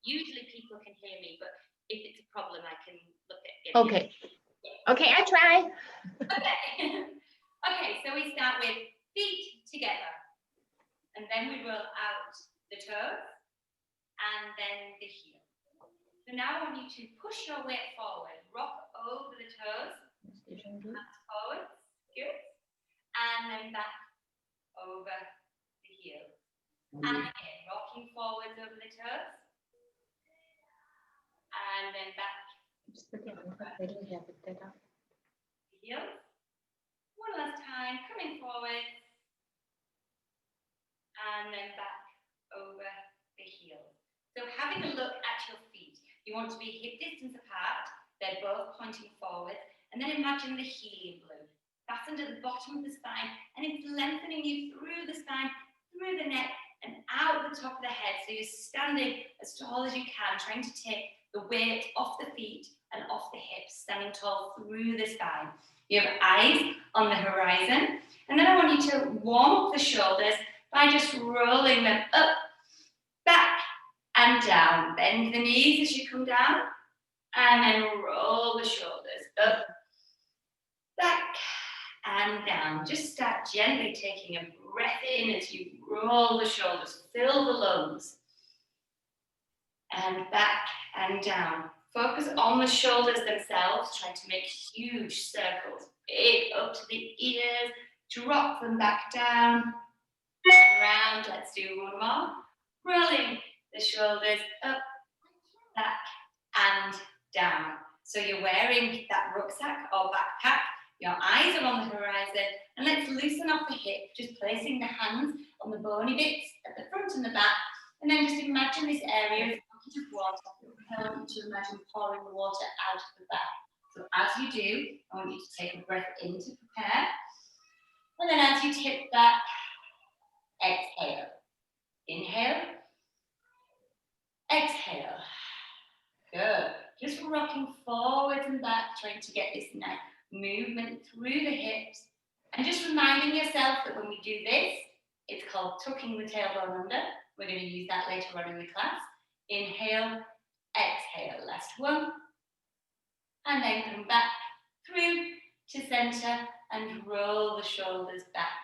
Usually people can hear me, but if it's a problem, I can look at it. Okay. Okay, I try. Okay. Okay, so we start with feet together. And then we roll out the toes and then the heel. So now I want you to push your weight forward, rock over the toes, hands forward, good. And then back over the heel. And again, rocking forwards over the toes. And then back. The heel. One last time, coming forward. And then back over the heel. So having a look at your feet, you want to be hip distance apart. They're both pointing forward. And then imagine the helium balloon fastened at the bottom of the spine, and it's lengthening you through the spine, through the neck, and out the top of the head. So you're standing as tall as you can, trying to take the weight off the feet and off the hips, standing tall through the spine. You have eyes on the horizon. And then I want you to warm up the shoulders by just rolling them up, back, and down. Bend the knees as you come down, and then roll the shoulders up, back, and down. Just start gently taking a breath in as you roll the shoulders, fill the lungs, and back and down. Focus on the shoulders themselves, try to make huge circles, big up to the ears, drop them back down, and round. Let's do one more. Rolling the shoulders up, back, and down. So you're wearing that rucksack or backpack, your eyes are on the horizon, and let's loosen off the hip, just placing the hands on the bony bits at the front and the back, and then just imagine this area as a bucket of water. I want you to imagine pouring the water out of the back. So as you do, I want you to take a breath in to prepare, and then as you tip back, exhale. Inhale, exhale. Good. Just rocking forward and back, trying to get this nice movement through the hips. And just reminding yourself that when we do this, it's called tucking the tailbone under. We're going to use that later on in the class. Inhale, exhale. Last one. And then come back through to center and roll the shoulders back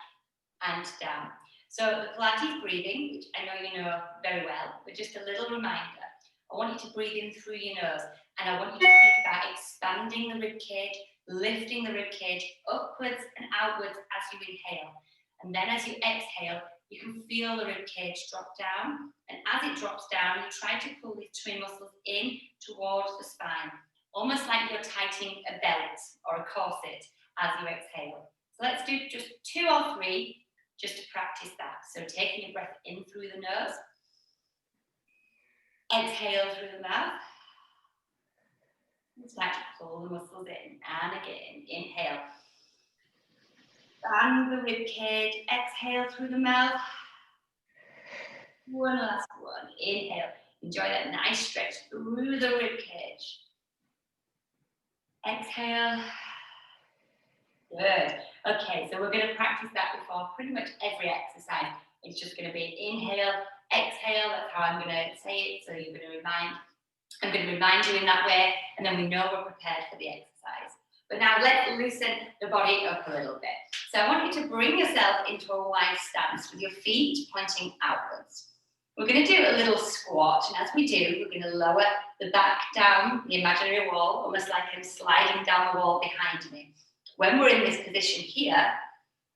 and down. So the Pilates breathing, which I know you know very well, but just a little reminder. I want you to breathe in through your nose, and I want you to think about expanding the rib cage, lifting the rib cage upwards and outwards as you inhale. And then as you exhale, you can feel the rib cage drop down. And as it drops down, you try to pull these twin muscles in towards the spine, almost like you're tightening a belt or a corset as you exhale. So let's do just 2 or 3 just to practice that. So taking a breath in through the nose. Exhale through the mouth. And start to pull the muscles in. And again, inhale. Expand the rib cage. Exhale through the mouth. One last one. Inhale. Enjoy that nice stretch through the rib cage. Exhale. Good. Okay, so we're going to practice that before pretty much every exercise. It's just going to be inhale, exhale. That's how I'm going to say it. So you're going to I'm going to remind you in that way, and then we know we're prepared for the exercise. But now let's loosen the body up a little bit. So I want you to bring yourself into a wide stance with your feet pointing outwards. We're going to do a little squat, and as we do, we're going to lower the back down the imaginary wall, almost like I'm sliding down the wall behind me. When we're in this position here,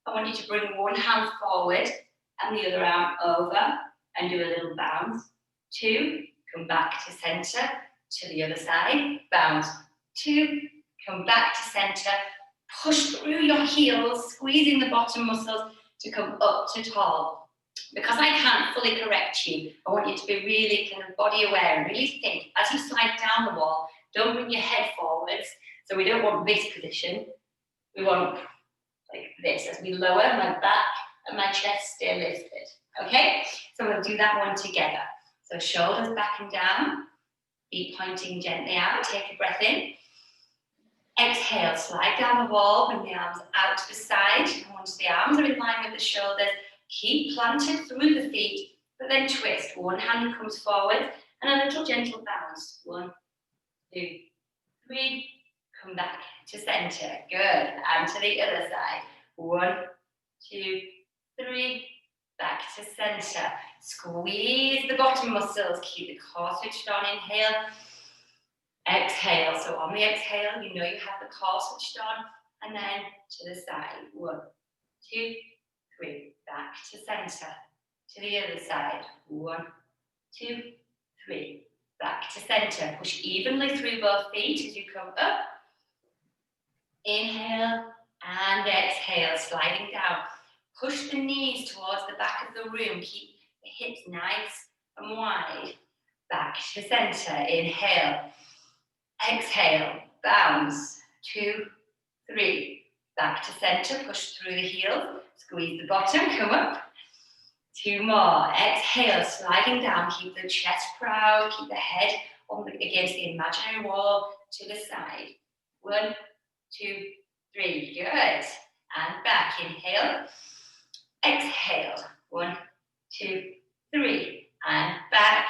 I want you to bring one hand forward and the other arm over and do a little bounce. 2, come back to center, to the other side, bounce. 2, come back to center, push through your heels, squeezing the bottom muscles to come up to tall. Because I can't fully correct you, I want you to be really kind of body aware and really think, as you slide down the wall, don't bring your head forwards. So we don't want this position. We want like this as we lower my back and my chest stay lifted. Okay? So we'll do that one together. So shoulders back and down, feet pointing gently out. Take a breath in. Exhale, slide down the wall, bring the arms out to the side. And once the arms are in line with the shoulders, keep planted through the feet, but then twist. One hand comes forward And a little gentle bounce. 1, 2, 3. Come back to center. Good. And to the other side. 1, 2, 3. Back to center. Squeeze the bottom muscles. Keep the core switched on. Inhale. Exhale. So on the exhale, you know you have the core switched on. And then to the side. 1, 2, 3. Back to center. To the other side. 1, 2, 3. Back to center. Push evenly through both feet as you come up. Inhale and exhale, sliding down. Push the knees towards the back of the room. Keep the hips nice and wide. Back to center. Inhale. Exhale. Bounce. 2, 3. Back to center. Push through the heels. Squeeze the bottom. Come up. 2 more. Exhale. Sliding down. Keep the chest proud. Keep the head against the imaginary wall to the side. 1, 2, 3. Good. And back. Inhale. Exhale. 1, 2, 3. And back.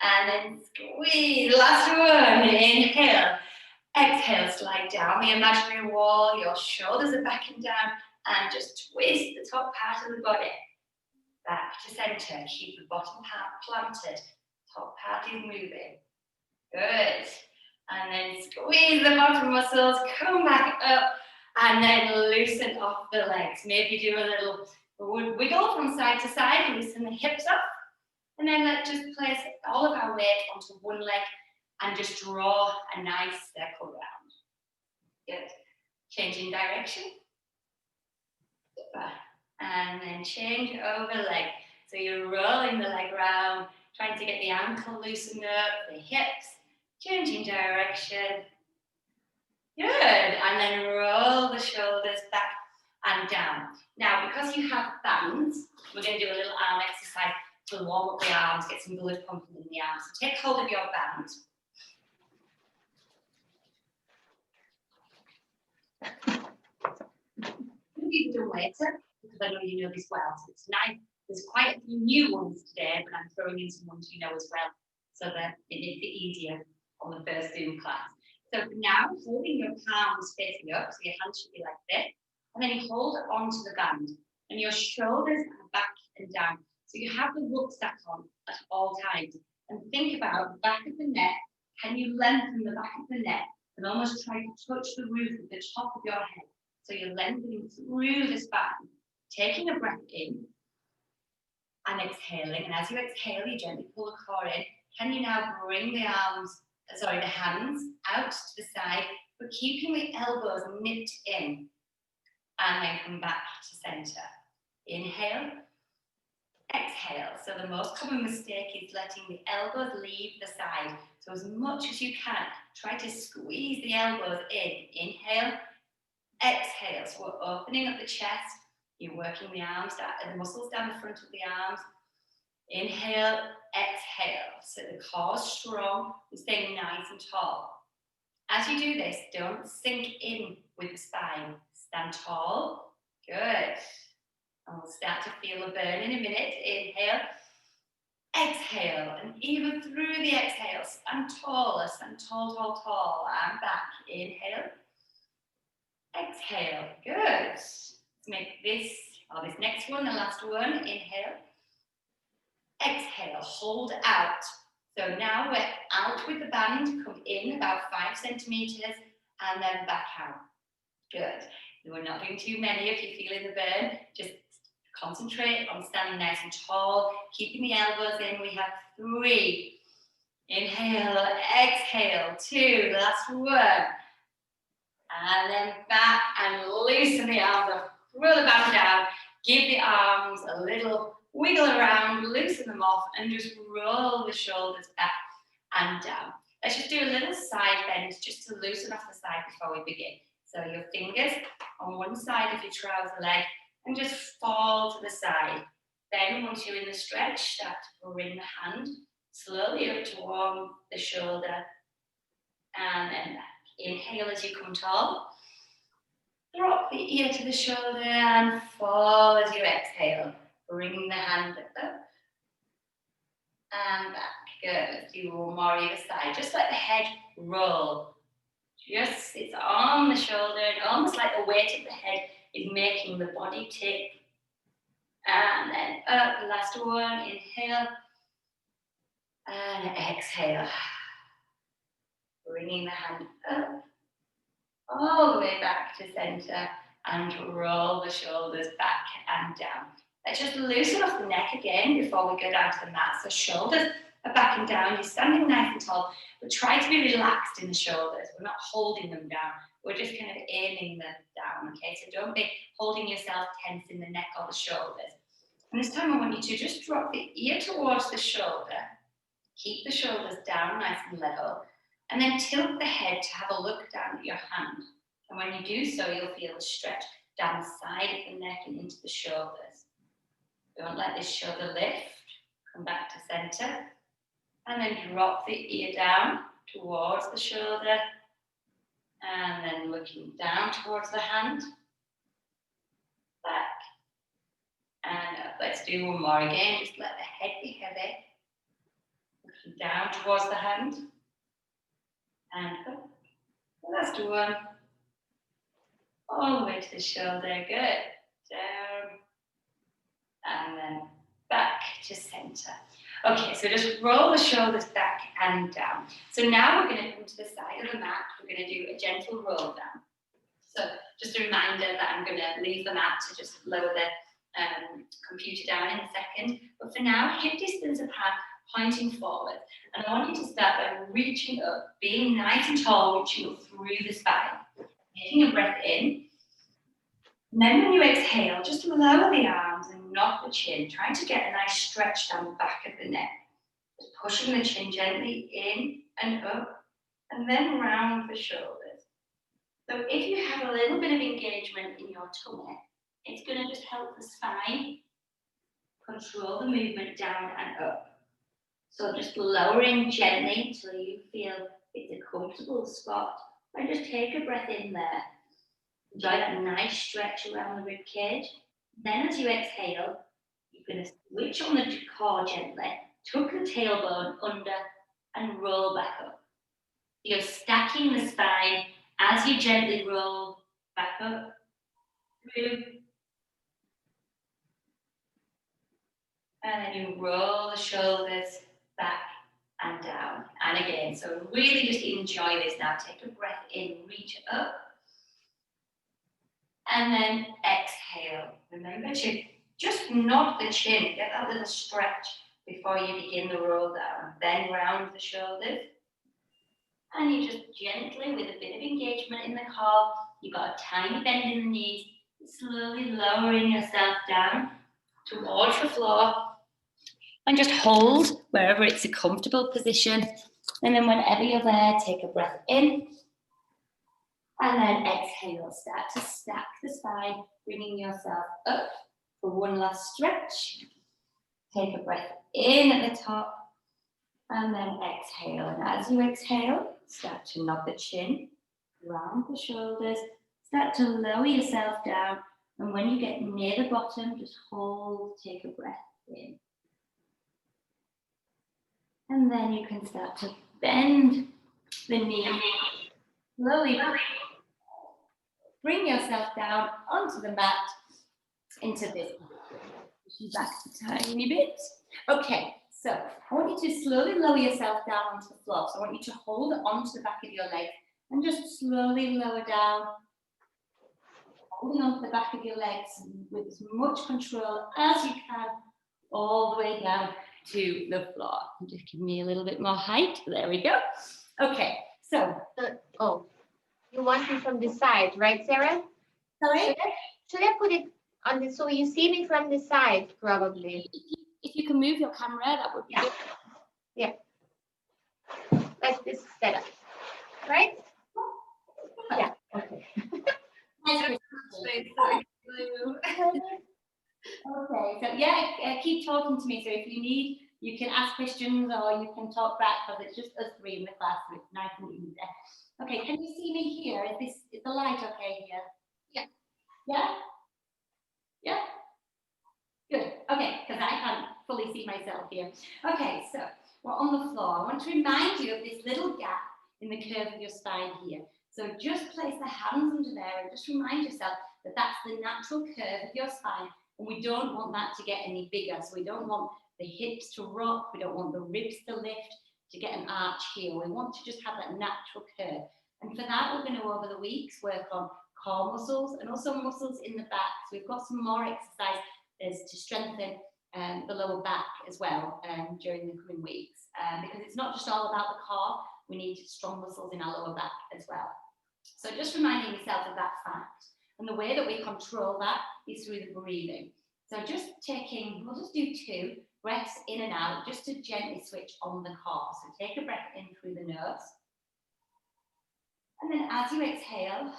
And then squeeze. Last one. Inhale. Exhale. Slide down the imaginary wall. Your shoulders are back and down. And just twist the top part of the body. Back to center. Keep the bottom part planted. Top part is moving. Good. And then squeeze the bottom muscles. Come back up. And then loosen off the legs. Maybe do a little wiggle from side to side. Loosen the hips up. And then let's just place all of our weight onto one leg and just draw a nice circle round. Good. Changing direction. And then change over leg. So you're rolling the leg round, trying to get the ankle loosened up, the hips, changing direction. Good. And then roll the shoulders back and down. Now, because you have bands, we're going to do a little arm exercise to warm up the arms, get some blood pumping in the arms. So take hold of your band. Maybe you do later, because I know you know this well. So it's nice. There's quite a few new ones today, but I'm throwing in some ones you know as well, so that it makes it easier on the first Zoom class. So now, holding your palms facing up, so your hands should be like this, and then you hold onto the band, and your shoulders are back and down. So you have the rucksack on at all times, and think about the back of the neck. Can you lengthen the back of the neck and almost try to touch the roof of the top of your head? So you're lengthening through the spine, taking a breath in and exhaling. And as you exhale, you gently pull the core in. Can you now bring the hands out to the side, but keeping the elbows nipped in, and then come back to center. Inhale, exhale. So the most common mistake is letting the elbows leave the side. So as much as you can, try to squeeze the elbows in. Inhale, exhale. So we're opening up the chest. You're working the arms down, the muscles down the front of the arms. Inhale, exhale. So the core's strong. We're staying nice and tall. As you do this, don't sink in with the spine. Stand tall. Good. And we'll start to feel a burn in a minute. Inhale, exhale. And even through the exhale, stand taller. Stand tall, tall, tall. And back. Inhale, exhale. Good. Let's make this next one the last one. Inhale, exhale. Hold out. So now we're out with the band. Come in about 5 centimeters and then back out. Good. We're not doing too many if you're feeling the burn. Just concentrate on standing nice and tall, keeping the elbows in. We have 3. Inhale, exhale. 2, last one. And then back and loosen the arms up. Throw the band down. Give the arms a little wiggle around, loosen them off, and just roll the shoulders back and down. Let's just do a little side bend just to loosen off the side before we begin. So your fingers on one side of your trouser leg and just fall to the side. Then once you're in the stretch, start to bring the hand slowly up to warm the shoulder and then back. Inhale as you come tall. Drop the ear to the shoulder and fall as you exhale. Bring the hand up and back. Good. Let's do one more either side. Just let the head roll. Just, it's on the shoulder, and almost like the weight of the head is making the body tip. And then up, the last one, inhale. And exhale. Bringing the hand up, all the way back to center, and roll the shoulders back and down. Let's just loosen off the neck again before we go down to the mat. So shoulders are back and down. You're standing nice and tall, but try to be relaxed in the shoulders. We're not holding them down. We're just kind of aiming them down, okay? So don't be holding yourself tense in the neck or the shoulders. And this time I want you to just drop the ear towards the shoulder. Keep the shoulders down nice and level. And then tilt the head to have a look down at your hand. And when you do so, you'll feel a stretch down the side of the neck and into the shoulders. Don't let this shoulder lift. Come back to center. And then drop the ear down towards the shoulder. And then looking down towards the hand. Back. And up. Let's do one more again. Just let the head be heavy. Looking down towards the hand. And up. Last one. All the way to the shoulder. Good. Down. And then back to center. Okay, so just roll the shoulders back and down. So now we're going to come to the side of the mat. We're going to do a gentle roll down. So just a reminder that I'm going to leave the mat to just lower the computer down in a second. But for now, hip distance apart, pointing forward. And I want you to start by reaching up, being nice and tall, reaching up through the spine. Taking a breath in. And then when you exhale, just lower the arms and knock the chin. Try to get a nice stretch down the back of the neck. Just pushing the chin gently in and up, and then round the shoulders. So if you have a little bit of engagement in your tummy, it's going to just help the spine control the movement down and up. So just lowering gently until you feel it's a comfortable spot. And just take a breath in there. Enjoy that nice stretch around the rib cage. Then as you exhale, you're going to switch on the core gently, tuck the tailbone under and roll back up. You're stacking the spine as you gently roll back up, through. And then you roll the shoulders back and down. And again, so really just enjoy this now. Take a breath in, reach up. And then exhale. Remember to just nod the chin, get that little stretch before you begin the roll down. Then round the shoulders. And you just gently, with a bit of engagement in the core, you've got a tiny bend in the knees, slowly lowering yourself down towards the floor. And just hold wherever it's a comfortable position. And then whenever you're there, take a breath in. And then exhale, start to stack the spine, bringing yourself up for one last stretch. Take a breath in at the top. And then exhale. And as you exhale, start to nod the chin, round the shoulders. Start to lower yourself down. And when you get near the bottom, just hold, take a breath in. And then you can start to bend the knee. Slowly bring yourself down onto the mat into this. Back a tiny bit. Okay, so I want you to slowly lower yourself down onto the floor. So I want you to hold onto the back of your leg and just slowly lower down. Holding onto the back of your legs with as much control as you can, all the way down to the floor. Just give me a little bit more height. There we go. Okay, so. You want me from the side, right, Sarah? Sorry? Should I put it on the, so you see me from the side, probably? If you can move your camera, that would be good. Yeah. Like this setup, right? Yeah, okay. Okay, so yeah, keep talking to me. So if you need, you can ask questions or you can talk back because it's just us three in the class, so it's nice and easy. Okay, can you see me here? Is the light okay here? Yeah. Yeah? Yeah? Good. Okay, because I can't fully see myself here. Okay, so we're on the floor. I want to remind you of this little gap in the curve of your spine here. So just place the hands under there and just remind yourself that that's the natural curve of your spine, and we don't want that to get any bigger. So we don't want the hips to rock, we don't want the ribs to lift, to get an arch here. We want to just have that natural curve. And for that, we're going to, over the weeks, work on core muscles and also muscles in the back. So we've got some more exercises to strengthen the lower back as well during the coming weeks, because it's not just all about the core, we need strong muscles in our lower back as well. So just reminding yourself of that fact. And the way that we control that is through the breathing. So just taking, we'll just do 2 breaths in and out, just to gently switch on the core. So take a breath in through the nose. And then as you exhale,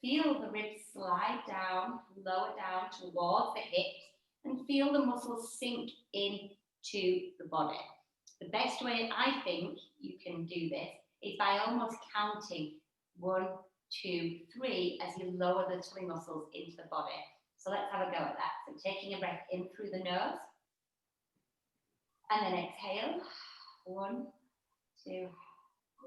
feel the ribs slide down, lower down towards the hips, and feel the muscles sink into the body. The best way I think you can do this is by almost counting 1, 2, 3 as you lower the tummy muscles into the body. So let's have a go at that. So taking a breath in through the nose, and then exhale, 1, 2,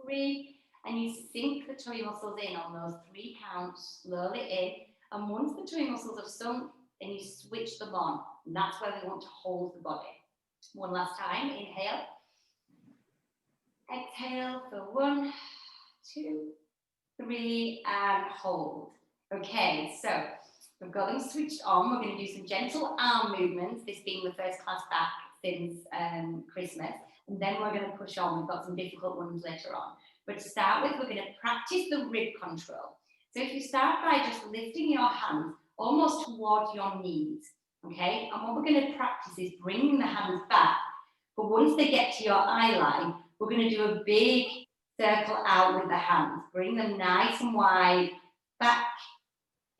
3, and you sink the tummy muscles in on those 3 counts, slowly in, and once the tummy muscles have sunk, then you switch them on, and that's where we want to hold the body. One last time, inhale, exhale for 1, 2, 3, and hold. Okay, so we've got them switched on. We're going to do some gentle arm movements, this being the first class back since Christmas, and then we're going to push on. We've got some difficult ones later on. But to start with, we're going to practice the rib control. So if you start by just lifting your hands almost towards your knees, okay? And what we're going to practice is bringing the hands back, but once they get to your eye line, we're going to do a big circle out with the hands. Bring them nice and wide, back,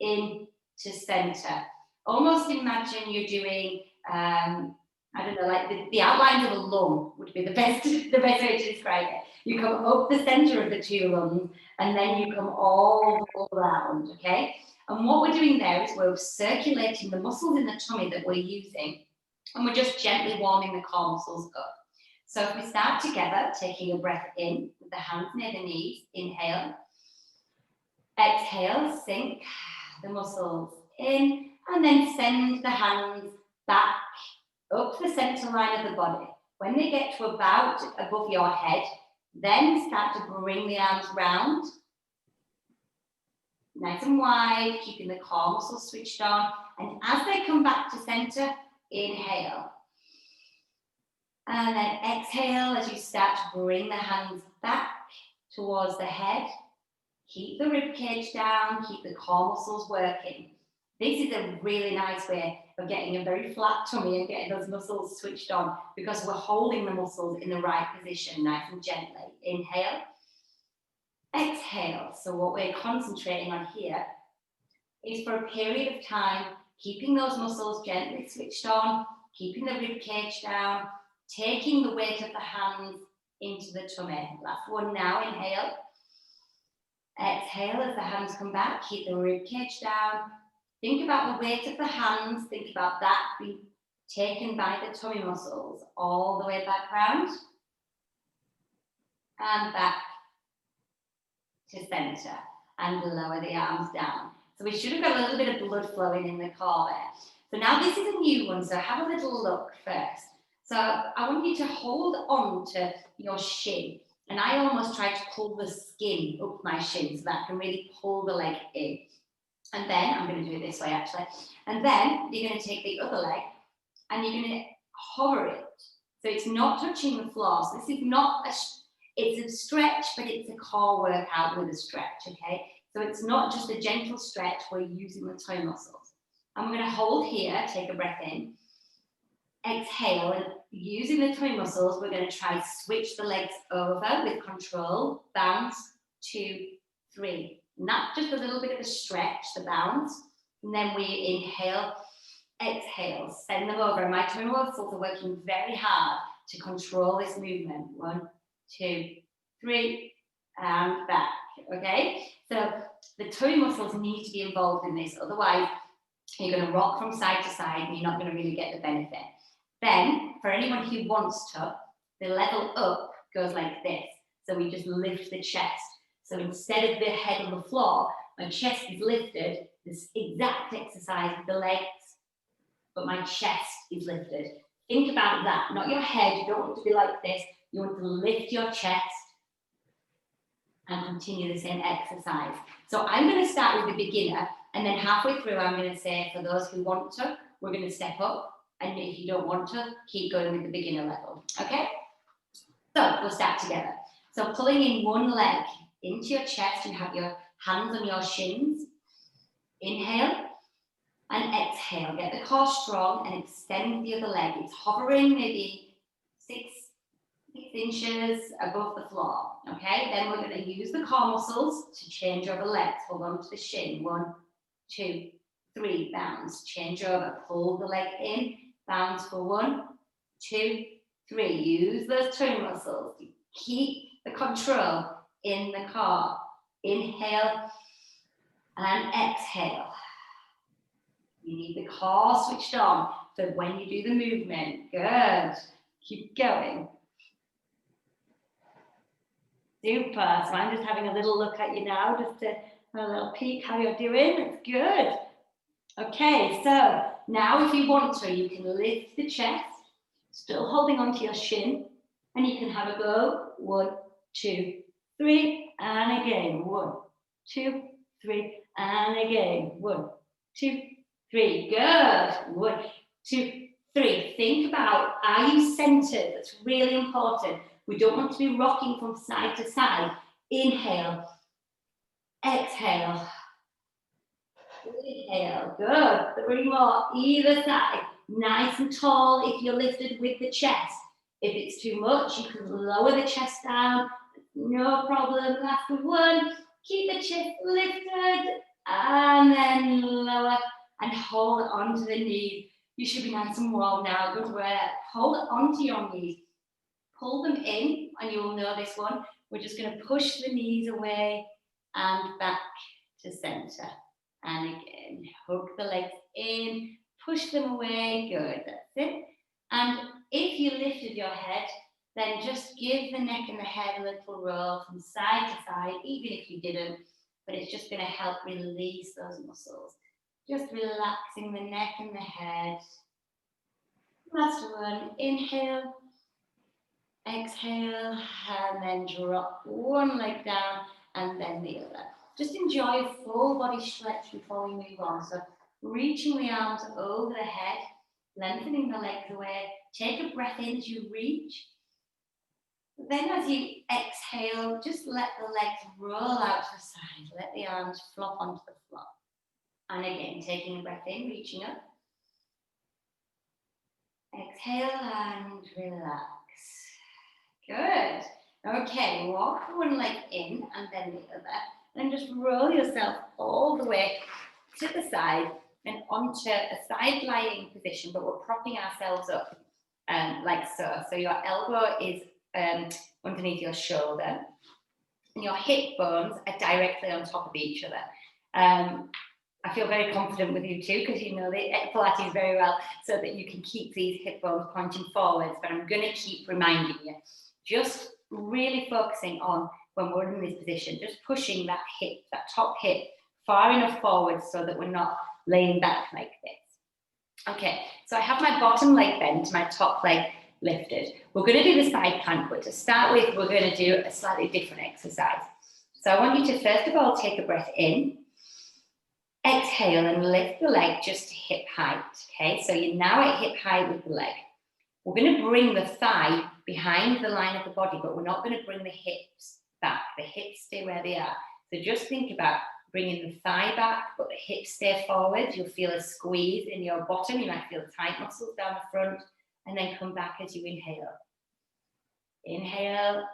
in to center. Almost imagine you're doing, I don't know, like the outlines of a lung would be the best way to describe it. You come up the center of the 2 lungs, and then you come all around, okay? And what we're doing there is we're circulating the muscles in the tummy that we're using, and we're just gently warming the core muscles up. So if we start together, taking a breath in with the hands near the knees, inhale, exhale, sink the muscles in, and then send the hands back up the center line of the body. When they get to about above your head, then start to bring the arms round, nice and wide, keeping the core muscles switched on. And as they come back to center, inhale. And then exhale as you start to bring the hands back towards the head. Keep the rib cage down, keep the core muscles working. This is a really nice way of getting a very flat tummy and getting those muscles switched on, because we're holding the muscles in the right position, nice and gently. Inhale, exhale. So what we're concentrating on here is for a period of time, keeping those muscles gently switched on, keeping the rib cage down, taking the weight of the hands into the tummy. Last one now, inhale. Exhale as the hands come back, keep the rib cage down. Think about the weight of the hands, think about that being taken by the tummy muscles all the way back round and back to center, and lower the arms down. So we should have got a little bit of blood flowing in the core there. So now this is a new one, so have a little look first. So I want you to hold on to your shin, and I almost try to pull the skin up my shin so that I can really pull the leg in. And then I'm going to do it this way actually. And then you're going to take the other leg and you're going to hover it. So it's not touching the floor. So this is not it's a stretch, but it's a core workout with a stretch, okay? So it's not just a gentle stretch, we're using the toe muscles. I'm going to hold here, take a breath in. Exhale, and using the toe muscles, we're going to try switch the legs over with control. Bounce, 2, 3. And that's just a little bit of a stretch, the bounce. And then we inhale, exhale, send them over. And my toe muscles are working very hard to control this movement. 1, 2, 3, and back. Okay? So the toe muscles need to be involved in this. Otherwise, You're going to rock from side to side and you're not going to really get the benefit. Then, for anyone who wants to, the level up goes like this. So we just lift the chest. So instead of the head on the floor, my chest is lifted, this exact exercise with the legs, but my chest is lifted. Think about that, not your head. You don't want to be like this. You want to lift your chest and continue the same exercise. So I'm going to start with the beginner, and then halfway through I'm going to say, for those who want to, we're going to step up, and if you don't want to, keep going with the beginner level, okay? So we'll start together. So pulling in one leg into your chest, you have your hands on your shins. Inhale and exhale. Get the core strong and extend the other leg. It's hovering maybe 6 inches above the floor, okay? Then we're going to use the core muscles to change over legs. Hold on to the shin. 1, 2, 3, bounce. Change over, pull the leg in, bounce for 1, 2, 3. Use those toe muscles to keep the control in the core. Inhale and exhale. You need the core switched on for when you do the movement. Good. Keep going. Super. So I'm just having a little look at you now, just to have a little peek how you're doing. It's good. Okay, so now if you want to, you can lift the chest, still holding onto your shin, and you can have a go. 1, 2, 3, and again. 1, 2, 3, and again. 1, 2, 3. Good. 1, 2, 3. Think about, are you centered? That's really important. We don't want to be rocking from side to side. Inhale, exhale, inhale. Good. 3 more, either side. Nice and tall if you're lifted with the chest. If it's too much, you can lower the chest down. No problem. Last 1. Keep the chest lifted and then lower and hold on to the knees. You should be nice and warm now. Good work. Hold on to your knees. Pull them in, and you will know this one. We're just going to push the knees away and back to center. And again, hook the legs in, push them away. Good, that's it. And if you lifted your head, then just give the neck and the head a little roll from side to side, even if you didn't, but it's just going to help release those muscles. Just relaxing the neck and the head. Last 1, inhale. Exhale, and then drop one leg down and then the other. Just enjoy a full body stretch before we move on. So reaching the arms over the head, lengthening the legs away. Take a breath in as you reach. Then as you exhale, just let the legs roll out to the side. Let the arms flop onto the floor. And again, taking a breath in, reaching up. Exhale and relax. Good. Okay, walk one leg in and then the other. And just roll yourself all the way to the side and onto a side lying position, but we're propping ourselves up like so. So your elbow is underneath your shoulder and your hip bones are directly on top of each other. I feel very confident with you too, because you know the Pilates very well, so that you can keep these hip bones pointing forwards, but I'm going to keep reminding you. Just really focusing on when we're in this position, just pushing that hip, that top hip, far enough forward so that we're not laying back like this. Okay, so I have my bottom leg bent, my top leg lifted. We're going to do the side plank, but to start with, we're going to do a slightly different exercise. So I want you to first of all take a breath in, exhale and lift the leg just to hip height. Okay, so you're now at hip height with the leg. We're going to bring the thigh behind the line of the body, but we're not going to bring the hips back. The hips stay where they are. So just think about bringing the thigh back, but the hips stay forward. You'll feel a squeeze in your bottom. You might feel tight muscles down the front, and then come back as you inhale. Inhale,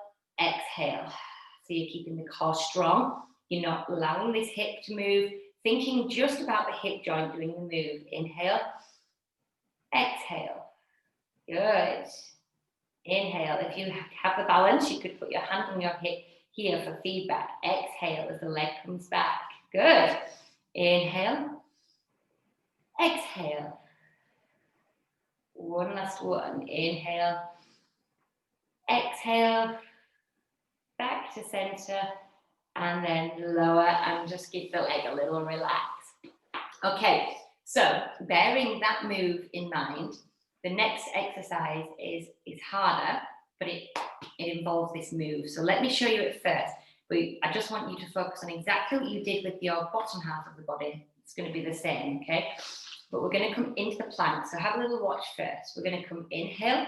exhale. So you're keeping the core strong. You're not allowing this hip to move. Thinking just about the hip joint doing the move. Inhale, exhale. Good. Inhale. If you have the balance, you could put your hand on your hip here for feedback. Exhale as the leg comes back. Good. Inhale. exhale. One last one, inhale, exhale, back to center, and then lower, and just give the leg a little relax. Okay, so bearing that move in mind, the next exercise is harder, but it involves this move. So let me show you it first. I just want you to focus on exactly what you did with your bottom half of the body. It's going to be the same, okay? But we're going to come into the plank. So have a little watch first. We're going to come inhale.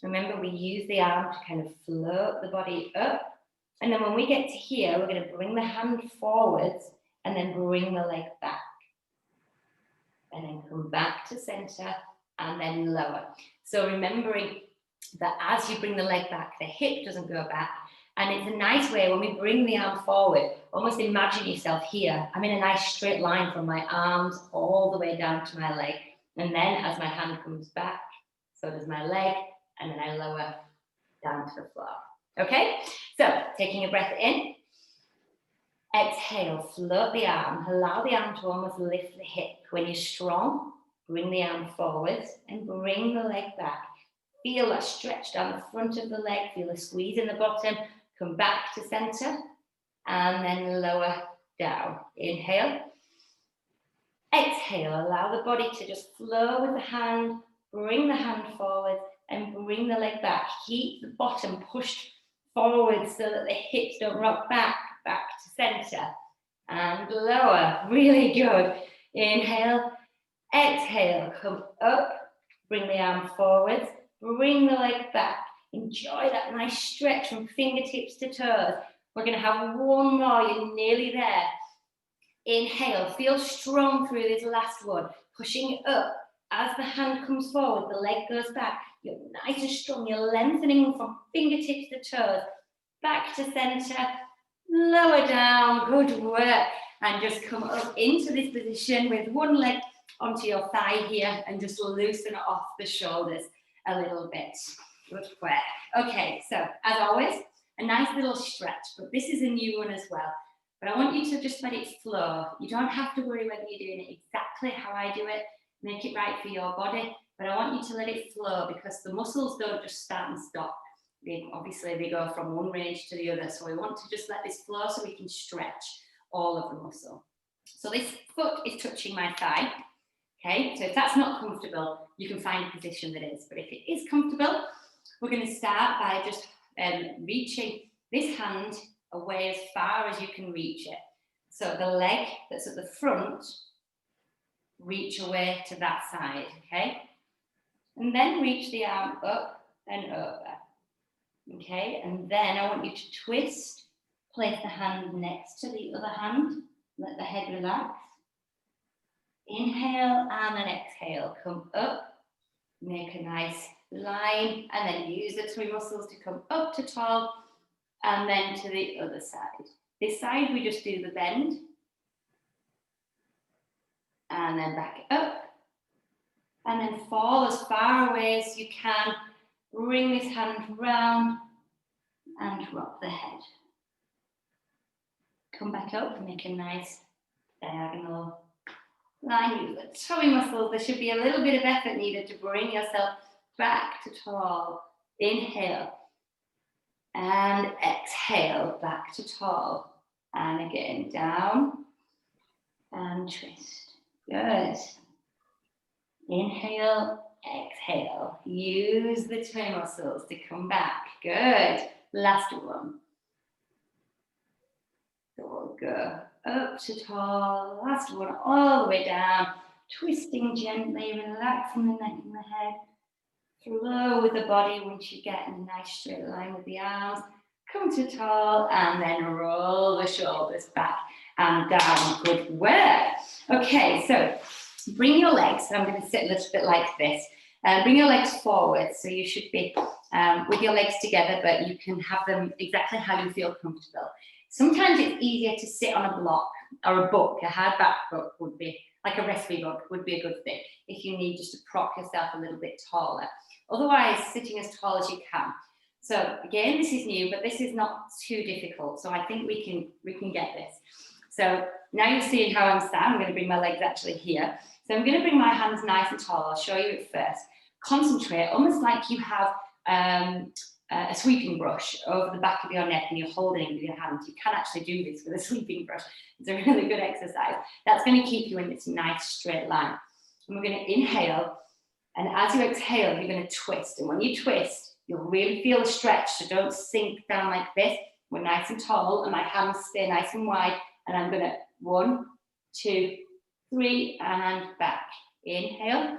Remember, we use the arm to kind of float the body up. And then when we get to here, we're going to bring the hand forwards and then bring the leg back. And then come back to center and then lower. So remembering that as you bring the leg back, the hip doesn't go back. And it's a nice way when we bring the arm forward, almost imagine yourself here. I'm in a nice straight line from my arms all the way down to my leg. And then as my hand comes back, so does my leg, and then I lower down to the floor. Okay, so taking a breath in, exhale, float the arm, allow the arm to almost lift the hip. When you're strong, bring the arm forwards and bring the leg back. Feel that stretch down the front of the leg, feel a squeeze in the bottom, come back to center, and then lower down. Inhale, exhale, allow the body to just flow with the hand, bring the hand forward and bring the leg back. Keep the bottom pushed forward so that the hips don't rock back to center, and lower. Really good. Inhale, exhale, come up, bring the arm forwards, bring the leg back. Enjoy that nice stretch from fingertips to toes. We're going to have one more. You're nearly there. Inhale, feel strong through this last one. Pushing up. As the hand comes forward, the leg goes back. You're nice and strong. You're lengthening from fingertips to toes. Back to center. Lower down. Good work. And just come up into this position with one leg onto your thigh here and just loosen off the shoulders a little bit. Good work. Okay, so as always, a nice little stretch, but this is a new one as well. But I want you to just let it flow. You don't have to worry whether you're doing it exactly how I do it. Make it right for your body, but I want you to let it flow because the muscles don't just start and stop. Obviously, they go from one range to the other. So we want to just let this flow so we can stretch all of the muscle. So this foot is touching my thigh. Okay, so if that's not comfortable, you can find a position that is. But if it is comfortable, we're going to start by just reaching this hand away as far as you can reach it. So the leg that's at the front, reach away to that side, okay? And then reach the arm up and over, okay? And then I want you to twist, place the hand next to the other hand, let the head relax. Inhale and then exhale, come up, make a nice line, and then use the tummy muscles to come up to tall, and then to the other side. This side, we just do the bend, and then back up, and then fall as far away as you can. Bring this hand round and drop the head. Come back up and make a nice diagonal line. Use the tummy muscles. There should be a little bit of effort needed to bring yourself back to tall. Inhale and exhale, back to tall. And again, down and twist. Good. Inhale, exhale. Use the tummy muscles to come back. Good. Last one. So we'll go up to tall. Last one, all the way down. Twisting gently, relaxing the neck and the head. Flow with the body once you get in a nice straight line with the arms. Come to tall and then roll the shoulders back and down. Good work. Okay, so bring your legs. I'm going to sit a little bit like this. Bring your legs forward. So you should be with your legs together, but you can have them exactly how you feel comfortable. Sometimes it's easier to sit on a block or a book. A hardback book would be, like a recipe book, would be a good thing if you need just to prop yourself a little bit taller. Otherwise, sitting as tall as you can. So again, this is new, but this is not too difficult. So I think we can get this. So now you're seeing how I'm sat. I'm going to bring my legs actually here. So I'm going to bring my hands nice and tall. I'll show you it first. Concentrate, almost like you have a sweeping brush over the back of your neck and you're holding it with your hands. You can actually do this with a sweeping brush. It's a really good exercise. That's going to keep you in this nice straight line. And we're going to inhale. And as you exhale, you're going to twist. And when you twist, you'll really feel a stretch. So don't sink down like this. We're nice and tall and my hands stay nice and wide. And I'm going to 1, 2, 3 and back. Inhale.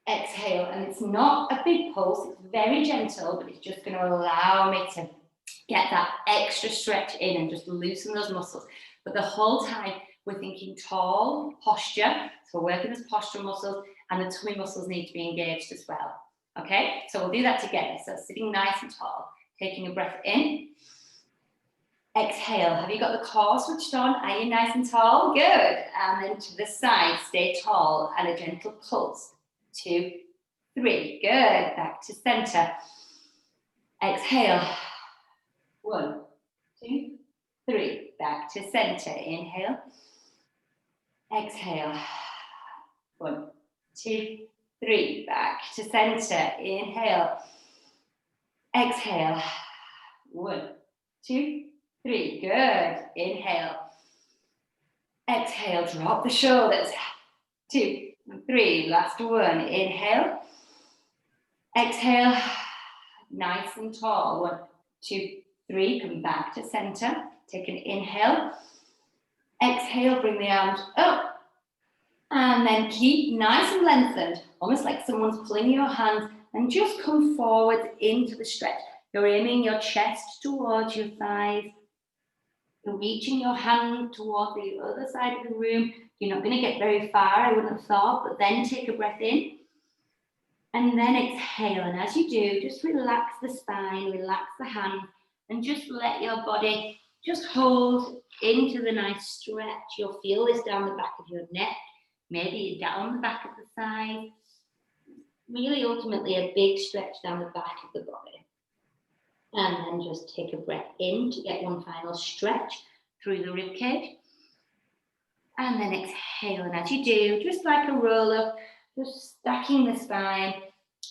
Exhale, and it's not a big pulse, it's very gentle, but it's just going to allow me to get that extra stretch in and just loosen those muscles. But the whole time we're thinking tall posture, so we're working those postural muscles, and the tummy muscles need to be engaged as well. Okay, so we'll do that together. So sitting nice and tall, taking a breath in. Exhale. Have you got the core switched on? Are you nice and tall? Good. And then to the side, stay tall and a gentle pulse. 2, 3. Good. Back to center. Exhale. 1, 2, 3. Back to center. Inhale. Exhale. 1, 2, 3. Back to center. Inhale. Exhale. 1, 2, 3. Good. Inhale. Exhale. Drop the shoulders. 2, 3. Last one. Inhale. Exhale. Nice and tall. 1, 2, 3. Come back to center. Take an inhale. Exhale. Bring the arms up. And then keep nice and lengthened. Almost like someone's pulling your hands. And just come forward into the stretch. You're aiming your chest towards your thighs. You're reaching your hand toward the other side of the room. You're not going to get very far, I wouldn't have thought, but then take a breath in. And then exhale. And as you do, just relax the spine, relax the hand, and just let your body just hold into the nice stretch. You'll feel this down the back of your neck, maybe down the back of the thigh. Really, ultimately, a big stretch down the back of the body. And then just take a breath in to get one final stretch through the rib cage. And then exhale. And as you do, just like a roll-up, just stacking the spine,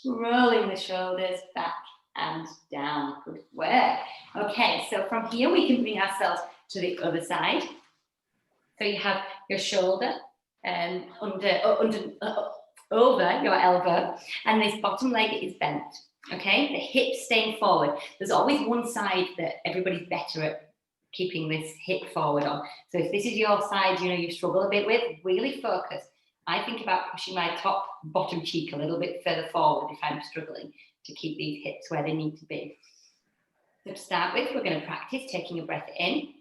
rolling the shoulders back and down. Good work. Okay, so from here we can bring ourselves to the other side. So you have your shoulder over your elbow, and this bottom leg is bent. Okay, the hips staying forward. There's always one side that everybody's better at keeping this hip forward on. So if this is your side, you struggle a bit with, really focus. I think about pushing my bottom cheek a little bit further forward if I'm struggling to keep these hips where they need to be. So to start with, we're going to practice taking a breath in,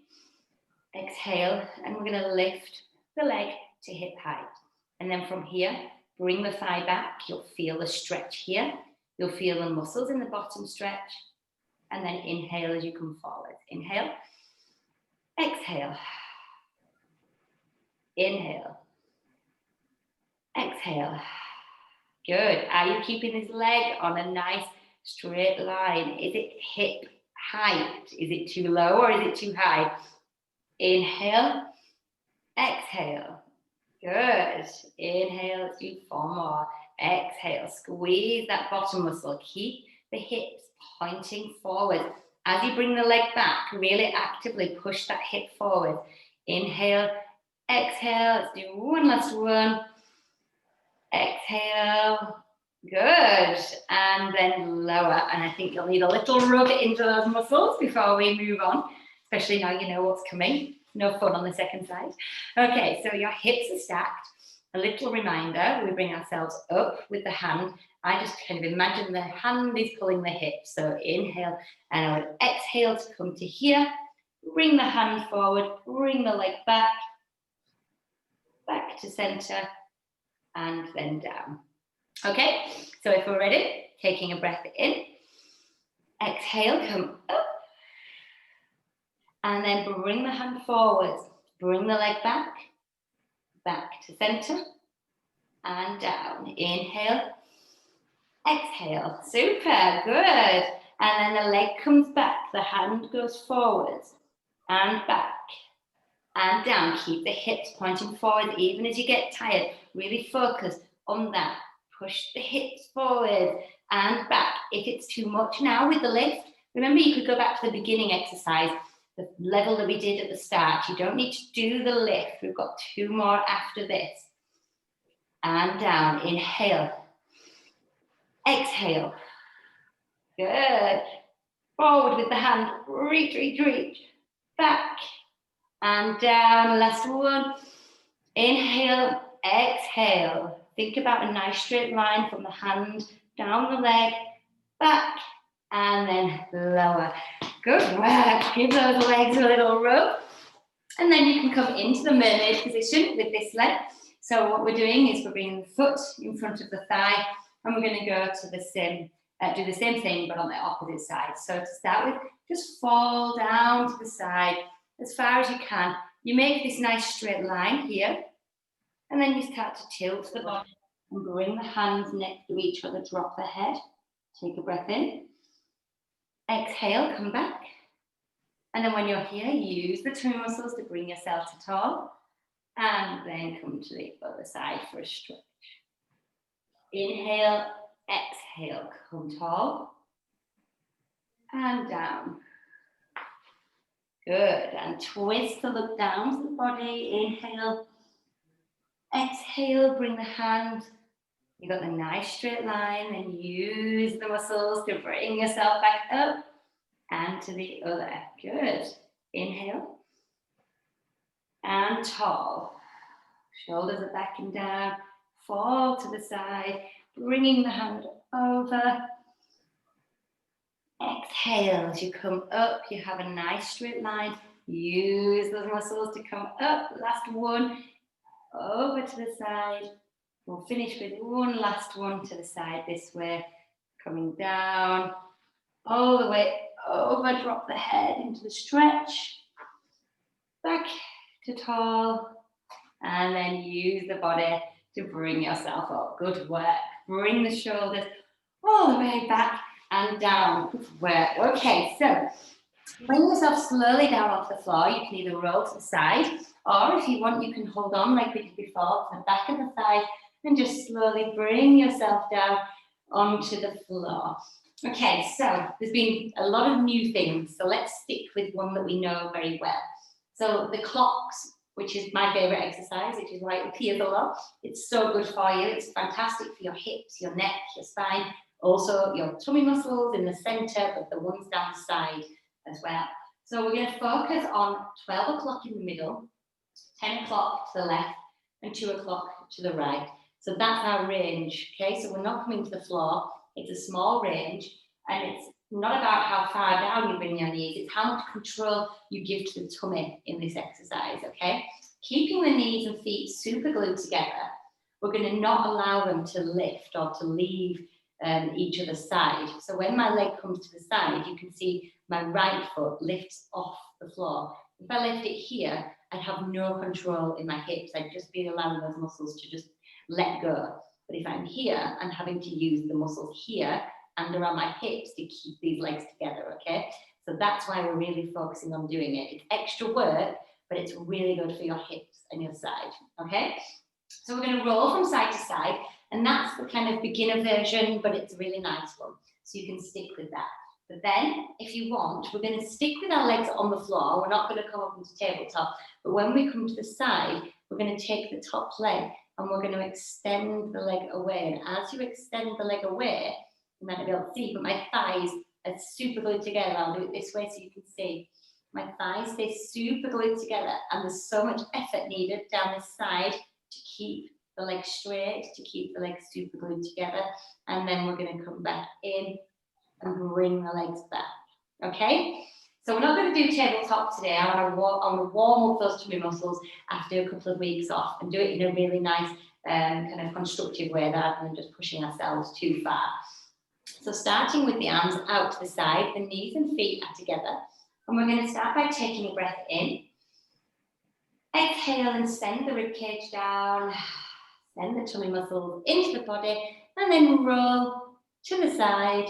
exhale, and we're going to lift the leg to hip height. And then from here, bring the thigh back. You'll feel the stretch here. You'll feel the muscles in the bottom stretch. And then inhale as you come forward. Inhale. Exhale. Inhale. Exhale. Good. Are you keeping this leg on a nice straight line? Is it hip height? Is it too low or is it too high? Inhale. Exhale. Good. Inhale. Let's do 4 more. Exhale. Squeeze that bottom muscle. Keep the hips pointing forward. As you bring the leg back, really actively push that hip forward. Inhale. Exhale. Let's do one last one. Exhale. Good. And then lower. And I think you'll need a little rub into those muscles before we move on, especially now you know what's coming. No fun on the second side. Okay, so your hips are stacked. A little reminder, we bring ourselves up with the hand. I just kind of imagine the hand is pulling the hip. So inhale, and I would exhale to come to here. Bring the hand forward, bring the leg back to center, and then down. Okay, so if we're ready, taking a breath in, exhale, come up, and then bring the hand forward, bring the leg back to center, and down. Inhale, exhale, super, good. And then the leg comes back, the hand goes forward and back and down. Keep the hips pointing forward even as you get tired. Really focus on that. Push the hips forward and back. If it's too much now with the lift, remember you could go back to the beginning exercise, the level that we did at the start. You don't need to do the lift. We've got 2 more after this. And down. Inhale. Exhale. Good. Forward with the hand. Reach, reach, reach. Back. And down. Last one. Inhale. Exhale. Think about a nice straight line from the hand down the leg, back, and then lower. Good work. Give those legs a little rub. And then you can come into the mermaid position with this leg. So what we're doing is we're bringing the foot in front of the thigh, and we're going to go to the same, do the same thing, but on the opposite side. So to start with, just fall down to the side as far as you can. You make this nice straight line here, and then you start to tilt the body and bring the hands next to each other, drop the head. Take a breath in. Exhale, come back. And then when you're here, use the tummy muscles to bring yourself to tall. And then come to the other side for a stretch. Inhale, exhale, come tall. And down. Good. And twist to look down to the body. Inhale. Exhale, bring the hand. You got the nice straight line, and use the muscles to bring yourself back up and to the other. Good. Inhale. And tall. Shoulders are back and down. Fall to the side, bringing the hand over. Exhale as you come up. You have a nice straight line. Use those muscles to come up. Last one. Over to the side. We'll finish with one last one to the side this way. Coming down. All the way over. Drop the head into the stretch. Back to tall. And then use the body to bring yourself up. Good work. Bring the shoulders all the way back and down. Good work. Okay, so bring yourself slowly down onto the floor. You can either roll to the side, or if you want, you can hold on like we did before to the back of the thigh and just slowly bring yourself down onto the floor. Okay, so there's been a lot of new things, so let's stick with one that we know very well. So the clocks, which is my favorite exercise, which is why it appears a lot. It's so good for you. It's fantastic for your hips, your neck, your spine, also your tummy muscles in the center, but the ones down the side as well. So we're going to focus on 12 o'clock in the middle, 10 o'clock to the left, and 2 o'clock to the right. So that's our range, okay? So we're not coming to the floor. It's a small range, and it's not about how far down you bring your knees, it's how much control you give to the tummy in this exercise, okay? Keeping the knees and feet super glued together, we're going to not allow them to lift or to leave each other's side. So when my leg comes to the side, you can see my right foot lifts off the floor. If I lift it here, I'd have no control in my hips. I'd just be allowing those muscles to just let go. But if I'm here, I'm having to use the muscles here and around my hips to keep these legs together, okay? So that's why we're really focusing on doing it. It's extra work, but it's really good for your hips and your side, okay? So we're going to roll from side to side, and that's the kind of beginner version, but it's a really nice one. So you can stick with that. But then, if you want, we're going to stick with our legs on the floor. We're not going to come up into tabletop, but when we come to the side, we're going to take the top leg and we're going to extend the leg away. And as you extend the leg away, you might not be able to see, but my thighs are super glued together. I'll do it this way so you can see. My thighs stay super glued together, and there's so much effort needed down this side to keep the leg straight, to keep the legs super glued together. And then we're going to come back in and bring the legs back. Okay? So we're not going to do tabletop today. I want to warm up those tummy muscles after a couple of weeks off and do it in a really nice kind of constructive way rather than just pushing ourselves too far. So starting with the arms out to the side, the knees and feet are together. And we're going to start by taking a breath in. Exhale and send the ribcage down. Send the tummy muscles into the body. And then roll to the side.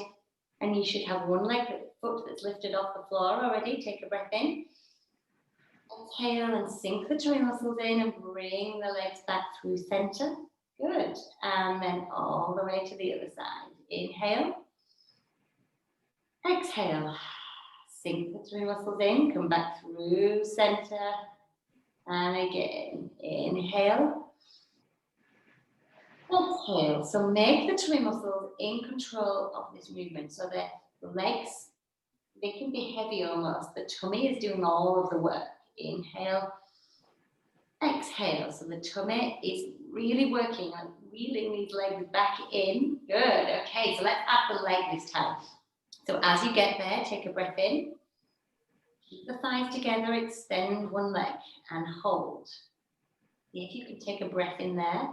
And you should have one leg, foot that's lifted off the floor already. Take a breath in. Exhale and sink the tummy muscles in and bring the legs back through center. Good. And then all the way to the other side. Inhale. Exhale. Sink the tummy muscles in, come back through center. And again, inhale. Exhale. So make the tummy muscles in control of this movement so that the legs, they can be heavy almost. The tummy is doing all of the work. Inhale. Exhale. So the tummy is really working on reeling these legs back in. Good. Okay, so let's add the leg this time. So as you get there, take a breath in. Keep the thighs together, extend one leg and hold. If you can take a breath in there.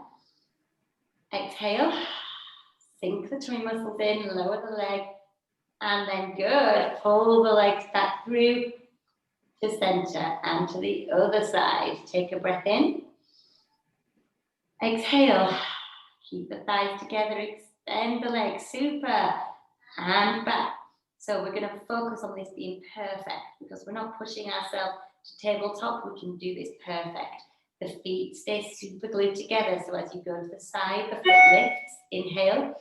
Exhale. Sink the tummy muscles in, lower the leg. And then good. Pull the legs back through to center and to the other side. Take a breath in. Exhale. Keep the thighs together, extend the legs. Super. And back. So we're going to focus on this being perfect because we're not pushing ourselves to tabletop. We can do this perfect. The feet stay super glued together. So as you go to the side, the foot lifts. Inhale.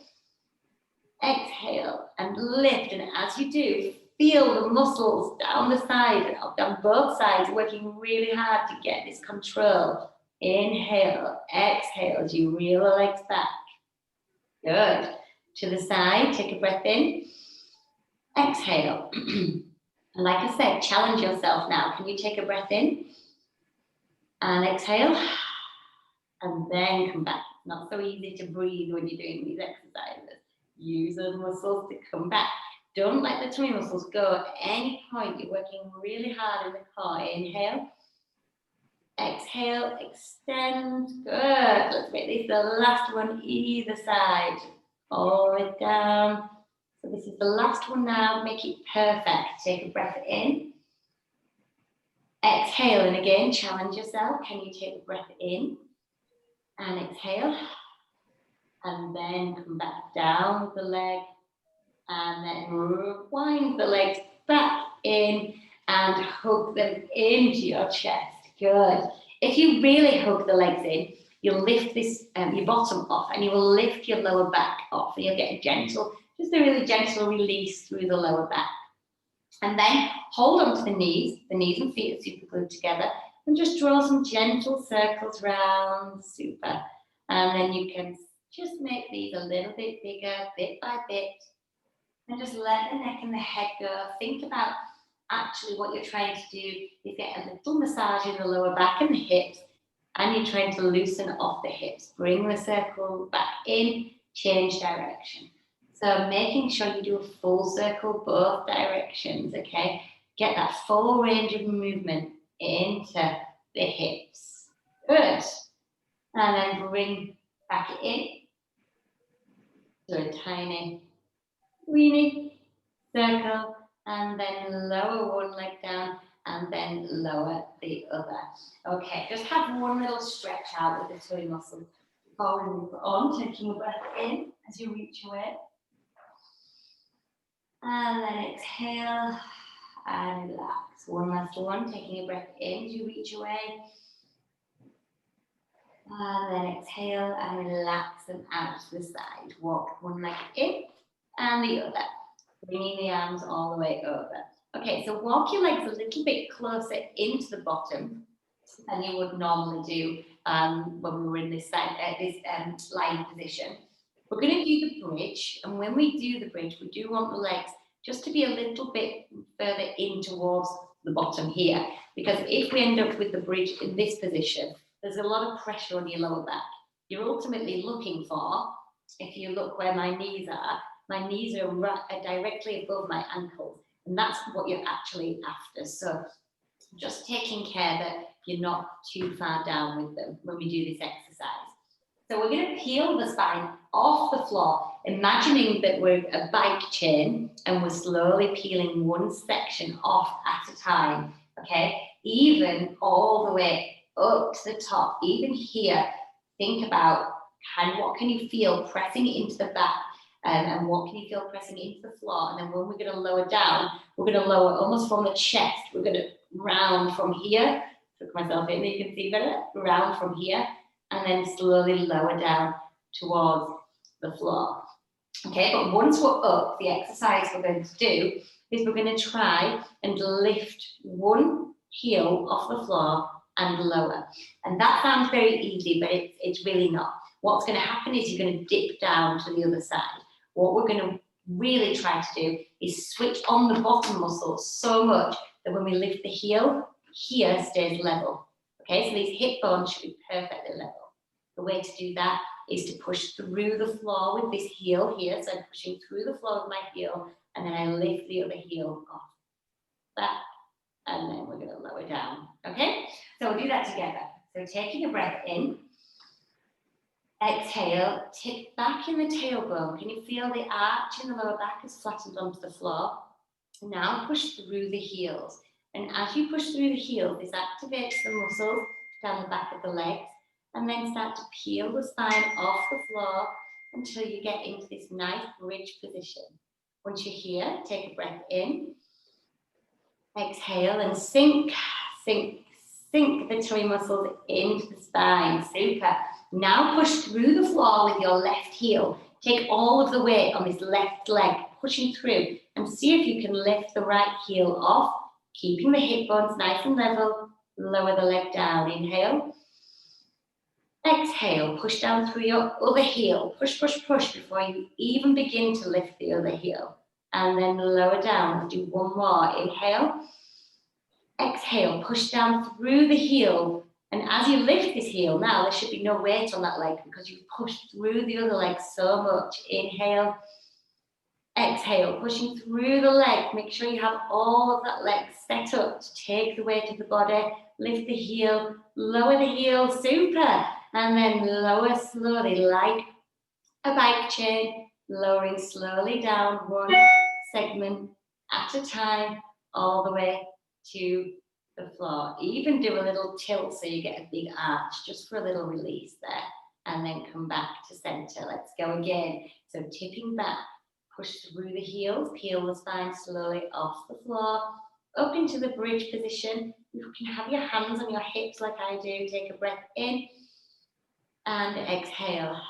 Exhale and lift. And as you do, feel the muscles down the side and up down both sides, working really hard to get this control. Inhale. Exhale as you reel the legs back. Good. To the side, take a breath in. Exhale. And like I said, challenge yourself now. Can you take a breath in? And exhale. And then come back. Not so easy to breathe when you're doing these exercises. Use those muscles to come back. Don't let the tummy muscles go at any point. You're working really hard in the core. Inhale. Exhale. Extend. Good. Let's make this the last one either side. All the way down. So this is the last one now. Make it perfect. Take a breath in. Exhale. And again, challenge yourself. Can you take a breath in? And exhale. And then come back down with the leg. And then wind the legs back in and hug them into your chest. Good. If you really hug the legs in, you'll lift this your bottom off and you will lift your lower back off and you'll get a gentle, just a really gentle release through the lower back. And then hold on to the knees and feet are super glued together and just draw some gentle circles round, super. And then you can just make these a little bit bigger, bit by bit. And just let the neck and the head go. Think about actually what you're trying to do is get a little massage in the lower back and the hips. And you're trying to loosen off the hips. Bring the circle back in, change direction. So making sure you do a full circle both directions, okay? Get that full range of movement into the hips. Good. And then bring back in to a tiny weenie circle, and then lower one leg down, and then lower the other. Okay, just have one little stretch out with the tummy muscles before we move on, taking a breath in as you reach away. And then exhale and relax. One last one, taking a breath in as you reach away. And then exhale and relax them out to the side. Walk one leg in and the other, bringing the arms all the way over. Okay, so walk your legs a little bit closer into the bottom than you would normally do when we were in this lying position. We're going to do the bridge, and when we do the bridge, we do want the legs just to be a little bit further in towards the bottom here, because if we end up with the bridge in this position, there's a lot of pressure on your lower back. You're ultimately looking for, if you look where my knees are directly above my ankles, and that's what you're actually after. So just taking care that you're not too far down with them when we do this exercise. So we're going to peel the spine off the floor, imagining that we're a bike chain and we're slowly peeling one section off at a time, okay? Even all the way up to the top, even here, think about what can you feel pressing into the back, and what can you feel pressing into the floor. And then when we're going to lower down, we're going to lower almost from the chest. We're going to round from here. Took myself in, you can see better. Round from here, and then slowly lower down towards the floor. Okay, but once we're up, the exercise we're going to do is we're going to try and lift one heel off the floor and lower. And that sounds very easy, but it's really not. What's going to happen is you're going to dip down to the other side. What we're going to really try to do is switch on the bottom muscles so much that when we lift the heel, here stays level. Okay, so these hip bones should be perfectly level. The way to do that is to push through the floor with this heel here. So I'm pushing through the floor with my heel, and then I lift the other heel off. Back, and then we're going to lower down. Okay, so we'll do that together. So taking a breath in, exhale, tip back in the tailbone. Can you feel the arch in the lower back has flattened onto the floor? Now push through the heels. And as you push through the heels, this activates the muscles down the back of the legs, and then start to peel the spine off the floor until you get into this nice bridge position. Once you're here, take a breath in, exhale, and sink the tummy muscles into the spine. Super. Now push through the floor with your left heel. Take all of the weight on this left leg, pushing through, and see if you can lift the right heel off, keeping the hip bones nice and level. Lower the leg down. Inhale. Exhale, push down through your other heel. Push, push, push before you even begin to lift the other heel. And then lower down. Do one more. Inhale. Exhale, push down through the heel. And as you lift this heel, now there should be no weight on that leg because you've pushed through the other leg so much. Inhale. Exhale, pushing through the leg. Make sure you have all of that leg set up to take the weight of the body. Lift the heel, lower the heel. Super. And then lower slowly like a bike chain, lowering slowly down one segment at a time, all the way to the floor. Even do a little tilt so you get a big arch, just for a little release there. And then come back to center. Let's go again. So tipping back, push through the heels, peel the spine slowly off the floor, up into the bridge position. You can have your hands on your hips like I do. Take a breath in. And exhale,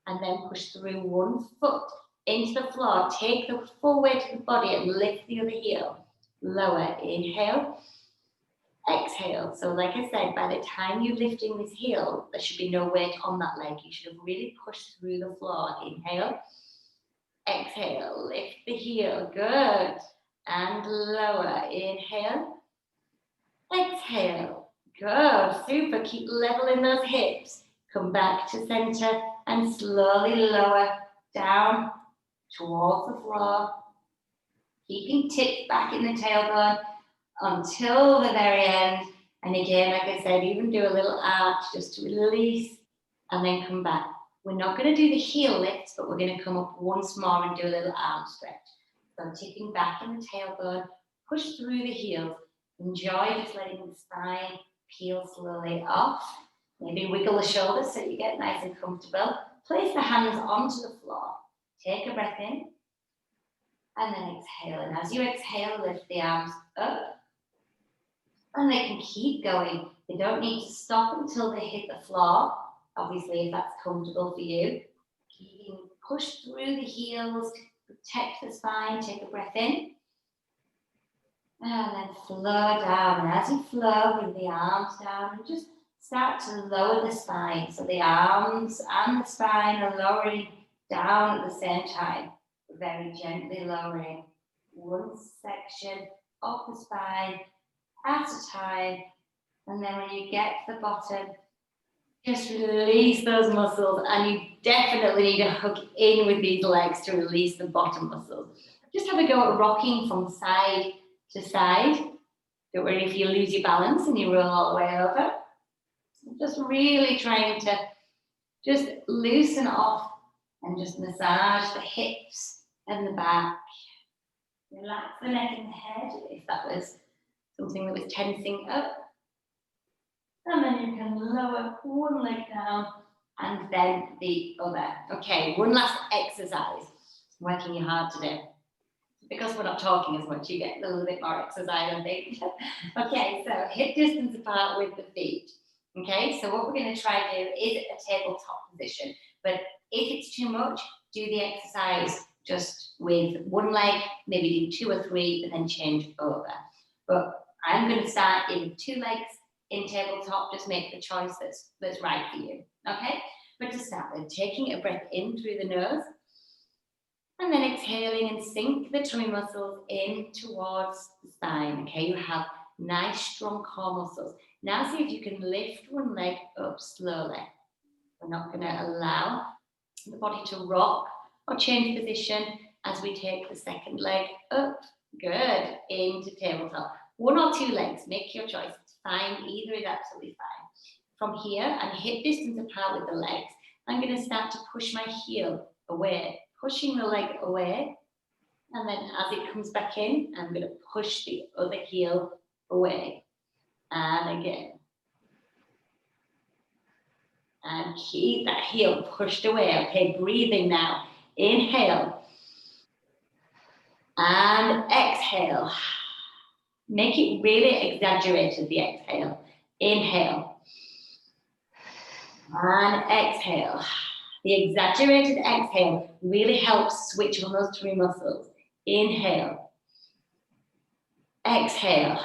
and then push through one foot into the floor. Take the full weight of the body and lift the other heel. Lower, inhale, exhale. So like I said, by the time you're lifting this heel, there should be no weight on that leg. You should have really pushed through the floor. Inhale, exhale, lift the heel, good. And lower, inhale, exhale, good, super. Keep leveling those hips. Come back to center and slowly lower down towards the floor. Keeping tips back in the tailbone until the very end. And again, like I said, even do a little arch just to release and then come back. We're not going to do the heel lifts, but we're going to come up once more and do a little arm stretch. So tipping back in the tailbone, push through the heels. Enjoy just letting the spine peel slowly off. Maybe wiggle the shoulders so you get nice and comfortable. Place the hands onto the floor. Take a breath in. And then exhale. And as you exhale, lift the arms up. And they can keep going. They don't need to stop until they hit the floor. Obviously, if that's comfortable for you. Keeping push through the heels to protect the spine. Take a breath in. And then flow down. And as you flow, bring the arms down and just start to lower the spine. So the arms and the spine are lowering down at the same time. Very gently lowering one section of the spine at a time. And then when you get to the bottom, just release those muscles. And you definitely need to hook in with these legs to release the bottom muscles. Just have a go at rocking from side to side. Don't worry if you lose your balance and you roll all the way over. Just really trying to just loosen off and just massage the hips and the back. Relax the neck and the head if that was something that was tensing up. And then you can lower one leg down and then the other. Okay, one last exercise. I'm working you hard today. Because we're not talking as much, you get a little bit more exercise, I think. Okay, so hip distance apart with the feet. Okay, so what we're going to try to do is a tabletop position. But if it's too much, do the exercise just with one leg, maybe do 2 or 3, and then change over. But I'm going to start in 2 legs in tabletop. Just make the choice that's right for you. Okay, but to start with, taking a breath in through the nose, and then exhaling and sink the tummy muscles in towards the spine. Okay, you have nice strong core muscles. Now see if you can lift one leg up slowly. We're not going to allow the body to rock or change position as we take the second leg up. Good, into tabletop. 1 or 2 legs, make your choice. It's fine, either is absolutely fine. From here, I'm hip distance apart with the legs. I'm going to start to push my heel away, pushing the leg away, and then as it comes back in, I'm going to push the other heel away. And again. And keep that heel pushed away. Okay, breathing now. Inhale. And exhale. Make it really exaggerated, the exhale. Inhale. And exhale. The exaggerated exhale really helps switch on those 3 muscles. Inhale. Exhale.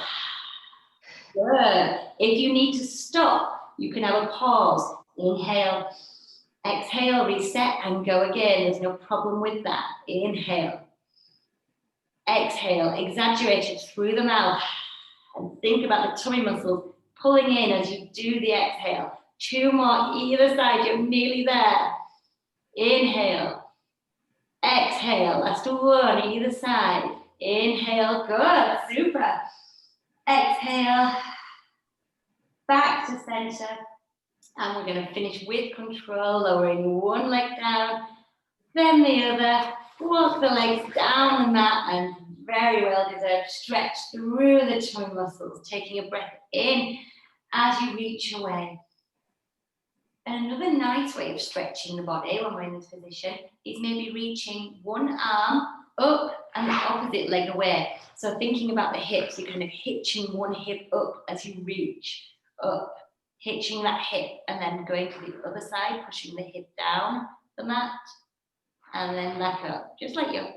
Good. If you need to stop, you can have a pause. Inhale. Exhale, reset, and go again. There's no problem with that. Inhale. Exhale, exaggerate it through the mouth. And think about the tummy muscles pulling in as you do the exhale. 2 more either side, you're nearly there. Inhale. Exhale, last 1 either side. Inhale, good, super. Exhale, back to center. And we're going to finish with control, lowering 1 leg down, then the other. Walk the legs down the mat and very well deserved stretch through the tummy muscles, taking a breath in as you reach away. And another nice way of stretching the body when we're in this position is maybe reaching 1 arm up and the opposite leg away. So thinking about the hips, you're kind of hitching 1 hip up as you reach up, hitching that hip and then going to the other side, pushing the hip down the mat and then back up, just like you're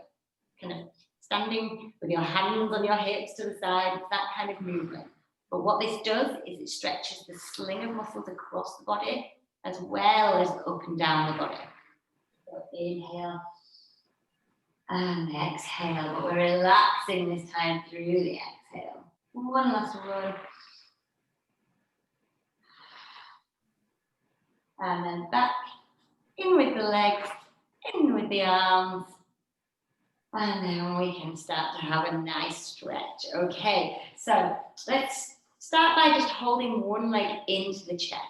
kind of standing with your hands on your hips to the side, that kind of movement. But what this does is it stretches the sling of muscles across the body as well as up and down the body. So inhale and exhale, but we're relaxing this time through the exhale. 1 last one. And then back, in with the legs, in with the arms. And then we can start to have a nice stretch. Okay, so let's start by just holding 1 leg into the chest.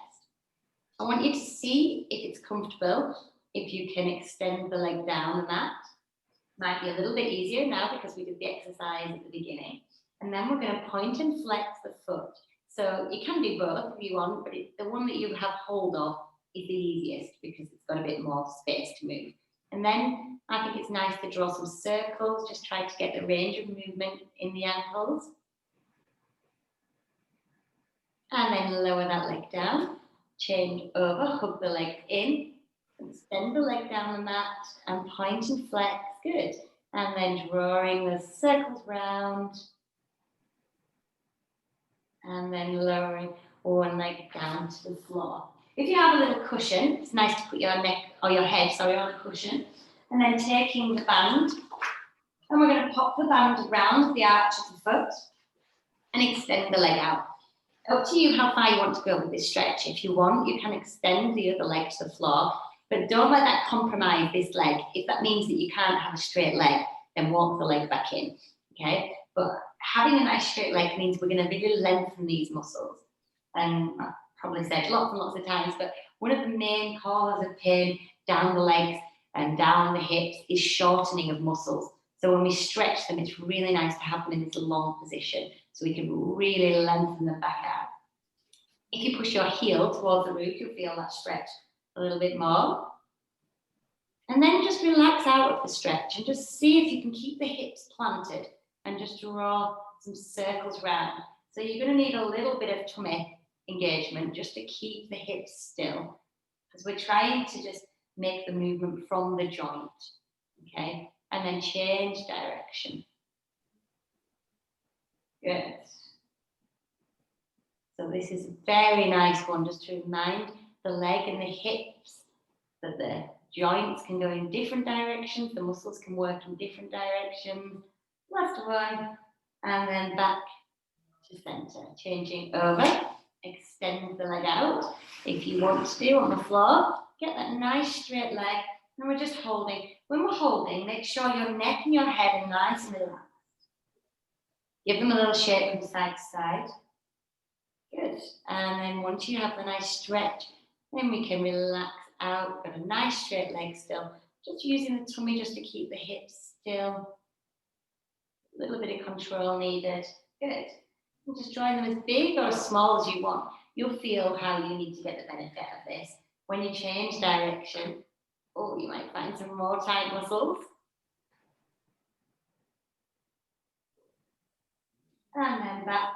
I want you to see if it's comfortable, if you can extend the leg down the mat. Might be a little bit easier now because we did the exercise at the beginning. And then we're going to point and flex the foot. So you can do both if you want, but the one that you have hold of is the easiest because it's got a bit more space to move. And then I think it's nice to draw some circles, just try to get the range of movement in the ankles. And then lower that leg down, change over, hug the leg in, extend the leg down the mat and point and flex, good. And then drawing the circles round. And then lowering 1 leg down to the floor. If you have a little cushion, it's nice to put your neck or your head, on a cushion. And then taking the band, and we're going to pop the band around the arch of the foot and extend the leg out. Up to you how far you want to go with this stretch. If you want, you can extend the other leg to the floor, but don't let that compromise this leg. If that means that you can't have a straight leg, then walk the leg back in, okay? But having a nice straight leg means we're going to really lengthen these muscles. And I've probably said lots and lots of times, but one of the main causes of pain down the legs and down the hips is shortening of muscles. So when we stretch them, it's really nice to have them in this long position so we can really lengthen them back out. If you push your heel towards the roof, you'll feel that stretch a little bit more. And then just relax out of the stretch and just see if you can keep the hips planted and just draw some circles round. So you're going to need a little bit of tummy engagement just to keep the hips still, because we're trying to just make the movement from the joint, okay? And then change direction. Good. So this is a very nice one, just to remind the leg and the hips that the joints can go in different directions, the muscles can work in different directions. Last one, and then back to center. Changing over, extend the leg out. If you want to on the floor, get that nice straight leg, and we're just holding. When we're holding, make sure your neck and your head are nice and relaxed. Give them a little shake from side to side. Good. And then once you have the nice stretch, then we can relax out. Got a nice straight leg still. Just using the tummy just to keep the hips still. A little bit of control needed. Good. And just drawing them as big or as small as you want. You'll feel how you need to get the benefit of this. When you change direction, oh, you might find some more tight muscles. And then back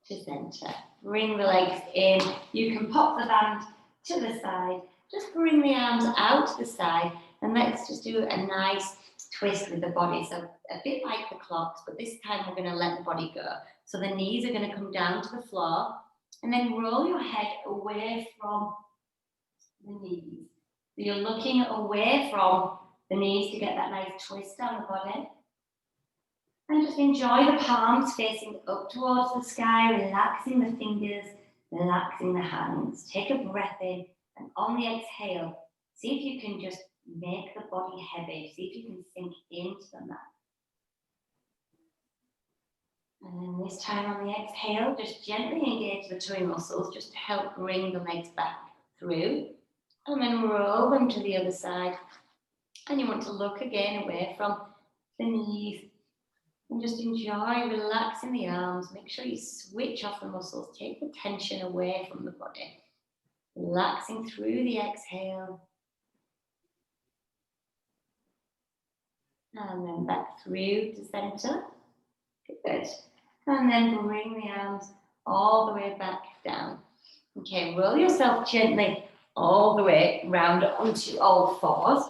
to center. Bring the legs in. You can pop the band to the side. Just bring the arms out to the side, and let's just do a nice twist with the body. So a bit like the clocks, but this time we're going to let the body go. So the knees are going to come down to the floor, and then roll your head away from the knees. So you're looking away from the knees to get that nice twist down the body. And just enjoy the palms facing up towards the sky, relaxing the fingers, relaxing the hands. Take a breath in, and on the exhale, see if you can just make the body heavy. See if you can sink into the mat. And then this time on the exhale, just gently engage the tummy muscles just to help bring the legs back through. And then roll them to the other side. And you want to look again away from the knees. And just enjoy relaxing the arms. Make sure you switch off the muscles. Take the tension away from the body. Relaxing through the exhale. And then back through to center. Good. And then bring the arms all the way back down. Okay, roll yourself gently all the way round onto all fours.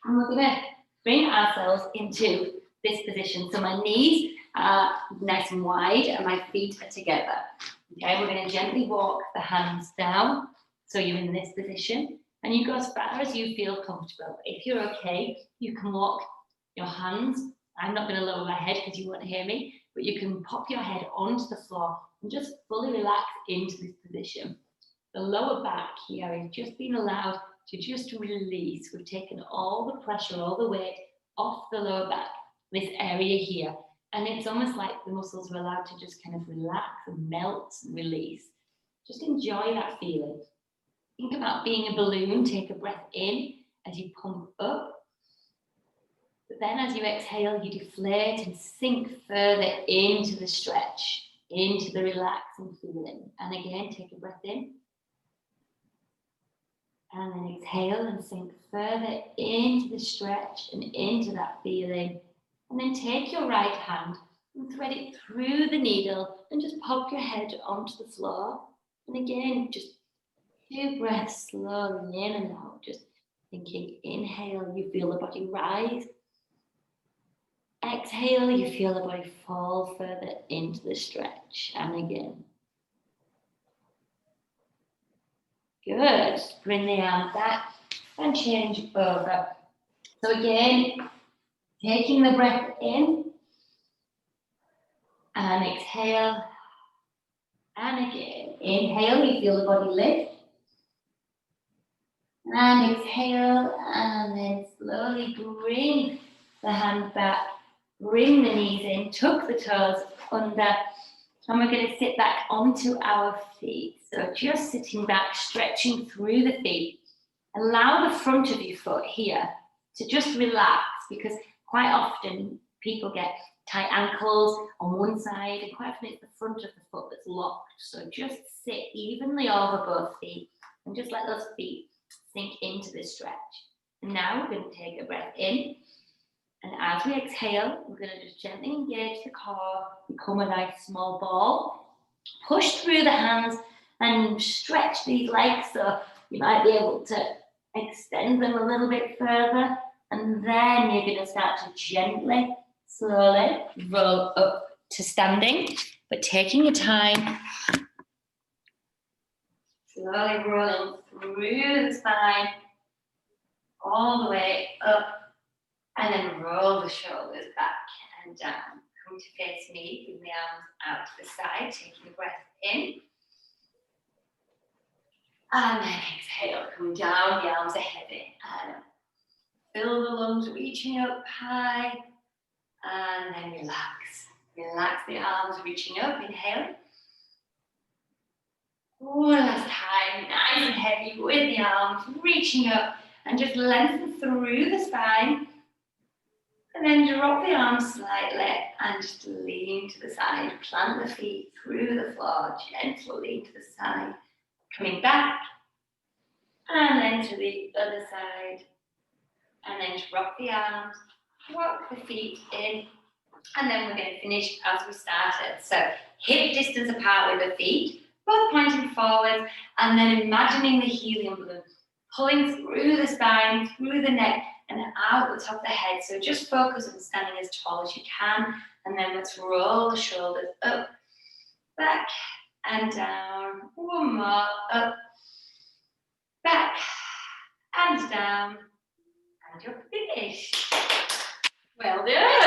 And we're going to bring ourselves into this position. So my knees are nice and wide and my feet are together. Okay, we're going to gently walk the hands down. So you're in this position and you go as far as you feel comfortable. If you're okay, you can walk your hands. I'm not going to lower my head because you won't hear me, but you can pop your head onto the floor and just fully relax into this position. The lower back here is just being allowed to just release. We've taken all the pressure, all the weight off the lower back, this area here. And it's almost like the muscles are allowed to just kind of relax and melt and release. Just enjoy that feeling. Think about being a balloon. Take a breath in as you pump up. But then as you exhale, you deflate and sink further into the stretch, into the relaxing feeling. And again, take a breath in. And then exhale and sink further into the stretch and into that feeling. And then take your right hand and thread it through the needle and just pop your head onto the floor. And again, just 2 breaths slowly in and out. Just thinking, inhale, you feel the body rise. Exhale, you feel the body fall further into the stretch. And again. Good. Bring the arm back and change over. So again, taking the breath in and exhale. And again, inhale, you feel the body lift. And exhale, and then slowly bring the hand back. Bring the knees in, tuck the toes under, and we're going to sit back onto our feet. So just sitting back, stretching through the feet. Allow the front of your foot here to just relax, because quite often people get tight ankles on one side, and quite often it's the front of the foot that's locked. So just sit evenly over both feet and just let those feet sink into the stretch. And now we're going to take a breath in. And as we exhale, we're going to just gently engage the core, become a nice small ball. Push through the hands and stretch these legs so you might be able to extend them a little bit further. And then you're going to start to gently, slowly roll up to standing, but taking your time. Slowly rolling through the spine, all the way up. And then roll the shoulders back and down. Come to face me, bring the arms out to the side, taking the breath in. And then exhale, come down, the arms are heavy. And fill the lungs, reaching up high. And then relax. Relax the arms, reaching up, inhale. One last time, nice and heavy with the arms, reaching up. And just lengthen through the spine. And then drop the arms slightly and just lean to the side. Plant the feet through the floor, gently lean to the side. Coming back. And then to the other side. And then drop the arms, walk the feet in. And then we're going to finish as we started. So hip distance apart with the feet, both pointing forwards. And then imagining the helium balloon pulling through the spine, through the neck, and out the top of the head. So just focus on standing as tall as you can. And then let's roll the shoulders up, back, and down. One more, up, back, and down. And you're finished. Well done.